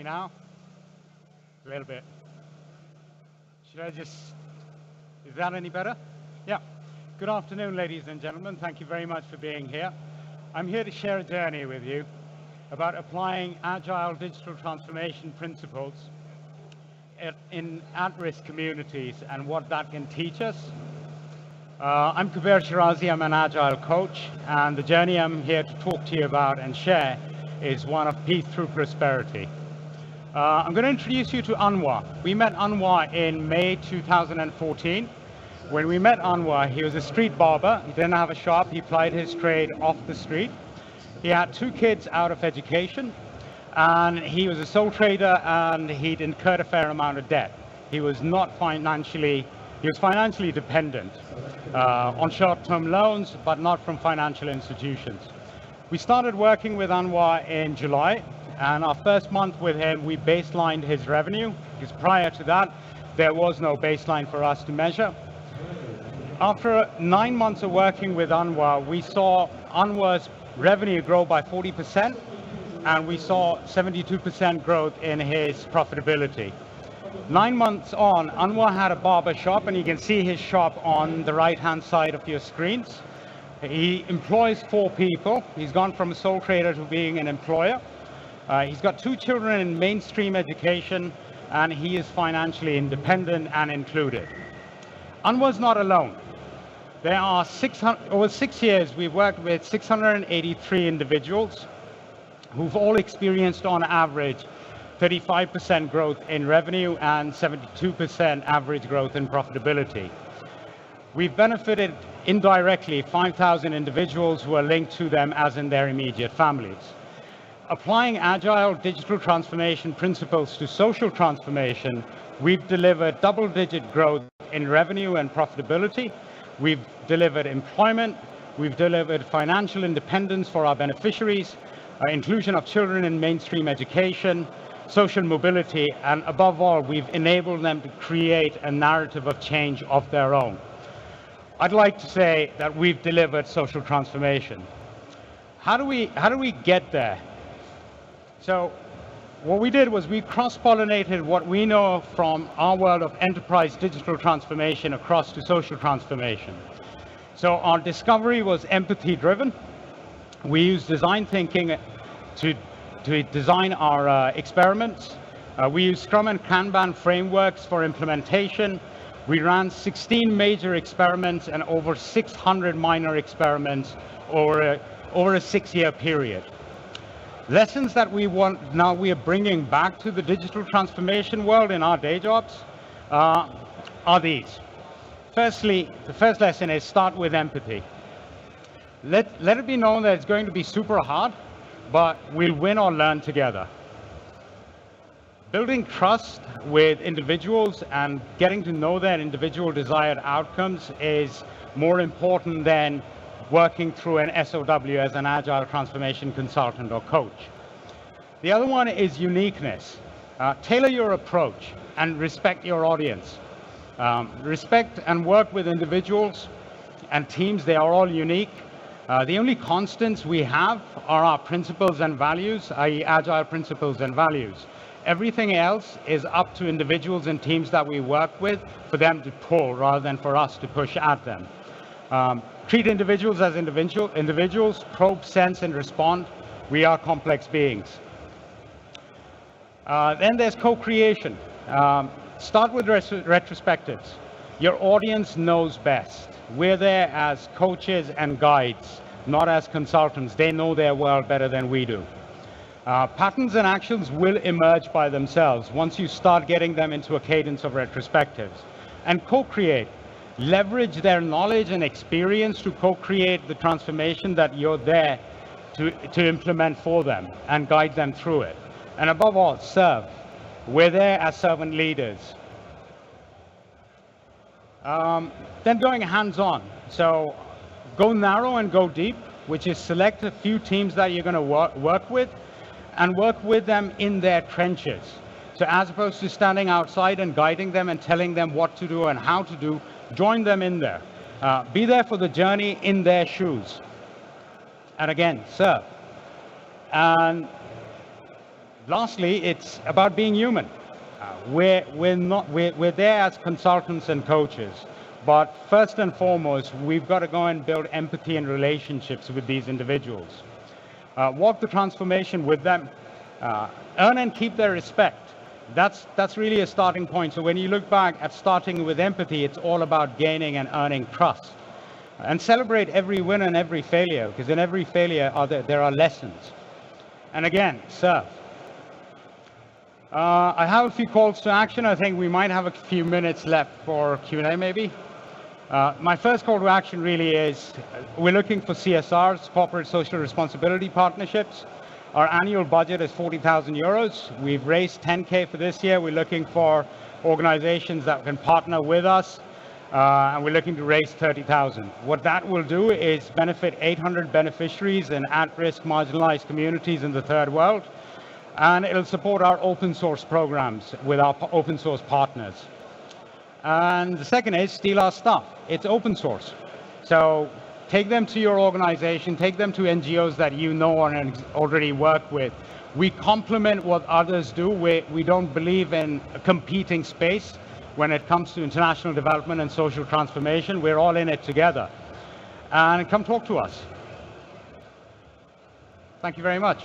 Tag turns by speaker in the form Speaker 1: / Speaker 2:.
Speaker 1: me now? A little bit. Should I just, is that any better? Yeah. Good afternoon, ladies and gentlemen. Thank you very much for being here. I'm here to share a journey with you about applying agile digital transformation principles in at-risk communities and what that can teach us. I'm Kubair Shirazee. I'm an Agile Coach, and the journey I'm here to talk to you about and share is one of peace through prosperity. I'm going to introduce you to Anwar. We met Anwar in May 2014. When we met Anwar, he was a street barber. He didn't have a shop. He plied his trade off the street. He had 2 kids out of education, and he was a sole trader, and he'd incurred a fair amount of debt. He was financially dependent on short-term loans, but not from financial institutions. We started working with Anwar in July, and our first month with him, we baselined his revenue, because prior to that, there was no baseline for us to measure. After 9 months of working with Anwar, we saw Anwar's revenue grow by 40%, and we saw 72% growth in his profitability. 9 months on, Anwar had a barber shop, and you can see his shop on the right-hand side of your screens. He employs 4 people. He's gone from a sole trader to being an employer. He's got 2 children in mainstream education, and he is financially independent and included. Anwar's not alone. There are over 6 years, we've worked with 683 individuals who've all experienced, on average, 35% growth in revenue and 72% average growth in profitability. We've benefited indirectly 5,000 individuals who are linked to them as in their immediate families. Applying agile digital transformation principles to social transformation, we've delivered double-digit growth in revenue and profitability. We've delivered employment. We've delivered financial independence for our beneficiaries, inclusion of children in mainstream education, social mobility, and above all, we've enabled them to create a narrative of change of their own. I'd like to say that we've delivered social transformation. How do we get there? So what we did was we cross-pollinated what we know from our world of enterprise digital transformation across to social transformation. So our discovery was empathy-driven. We used design thinking to design our experiments. We used Scrum and Kanban frameworks for implementation. We ran 16 major experiments and over 600 minor experiments over a 6-year period. Lessons that we are bringing back to the digital transformation world in our day jobs are these. Firstly, the first lesson is start with empathy. Let it be known that it's going to be super hard, but we'll win or learn together. Building trust with individuals and getting to know their individual desired outcomes is more important than working through an SOW as an agile transformation consultant or coach. The other one is uniqueness. Tailor your approach and respect your audience. Respect and work with individuals and teams. They are all unique. The only constants we have are our principles and values, i.e. agile principles and values. Everything else is up to individuals and teams that we work with for them to pull rather than for us to push at them. Treat individuals as individuals, probe, sense, and respond. We are complex beings. Then there's co-creation. Start with retrospectives. Your audience knows best. We're there as coaches and guides, not as consultants. They know their world better than we do. Patterns and actions will emerge by themselves once you start getting them into a cadence of retrospectives. And co-create. Leverage their knowledge and experience to co-create the transformation that you're there to implement for them and guide them through it. And above all, serve. We're there as servant leaders. Then going hands-on. So go narrow and go deep, which is select a few teams that you're going to work with and work with them in their trenches. So as opposed to standing outside and guiding them and telling them what to do and how to do, join them in there. Be there for the journey in their shoes. And again, serve. And Lastly, it's about being human. We're there as consultants and coaches, but first and foremost, we've got to go and build empathy and relationships with these individuals. Walk the transformation with them, earn and keep their respect. That's really a starting point. So when you look back at starting with empathy, it's all about gaining and earning trust. And celebrate every win and every failure, because in every failure there are lessons. And again, serve. I have a few calls to action. I think we might have a few minutes left for Q&A maybe. My first call to action really is, we're looking for CSRs, corporate social responsibility partnerships. Our annual budget is 40,000 euros. We've raised 10K for this year. We're looking for organizations that can partner with us, and we're looking to raise 30,000. What that will do is benefit 800 beneficiaries in at-risk marginalized communities in the third world, and it'll support our open source programs with our open source partners. And the second is steal our stuff. It's open source. So take them to your organization, take them to NGOs that you know and already work with. We complement what others do. We don't believe in a competing space when it comes to international development and social transformation. We're all in it together. And come talk to us. Thank you very much.